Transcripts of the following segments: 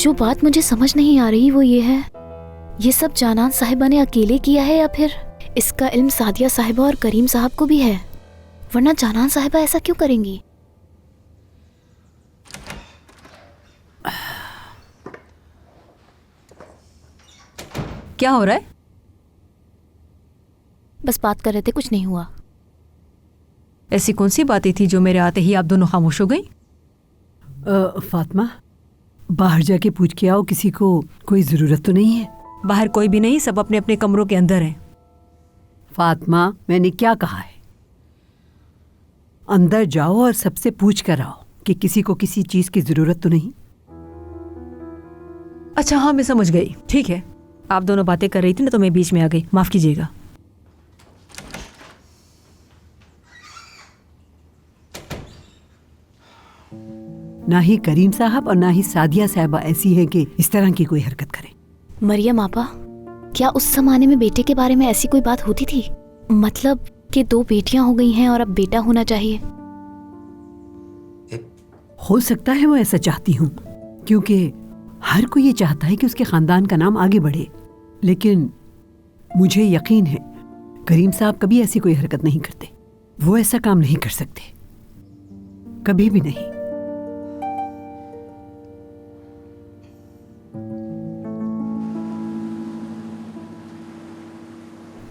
जो बात मुझे समझ नहीं आ रही वो ये है, ये सब जानान साहिबा ने अकेले किया है या फिर इसका इल्म सादिया साहिबा और करीम साहब को भी है, वरना जानान साहिबा ऐसा क्यों करेंगी? क्या हो रहा है? बस बात कर रहे थे, कुछ नहीं हुआ। ऐसी कौन सी बातें थी जो मेरे आते ही आप दोनों खामोश हो गई? फातिमा, बाहर जाके पूछ के आओ, किसी को कोई ज़रूरत तो नहीं है? बाहर कोई भी नहीं, सब अपने अपने कमरों के अंदर हैं। फातिमा, मैंने क्या कहा है? अंदर जाओ और सबसे पूछ कर आओ कि किसी को किसी चीज़ की ज़रूरत तो नहीं। अच्छा हाँ, मैं समझ गई। ठीक है, आप दोनों बातें कर रही थी ना तो मैं बीच में आ गई, माफ़ कीजिएगा। ना ही करीम साहब और ना ही सादिया साहिबा ऐसी हैं कि इस तरह की कोई हरकत करें। मरियम आपा, क्या उस जमाने में बेटे के बारे में ऐसी कोई बात होती थी? मतलब कि 2 बेटियां हो गई हैं और अब बेटा होना चाहिए। हो सकता है वो ऐसा चाहती हूँ, क्योंकि हर कोई ये चाहता है कि उसके खानदान का नाम आगे बढ़े, लेकिन मुझे यकीन है करीम साहब कभी ऐसी कोई हरकत नहीं करते। वो ऐसा काम नहीं कर सकते, कभी भी नहीं।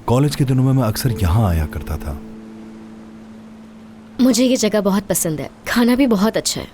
कॉलेज के दिनों में मैं अक्सर यहाँ आया करता था। मुझे ये जगह बहुत पसंद है, खाना भी बहुत अच्छा है।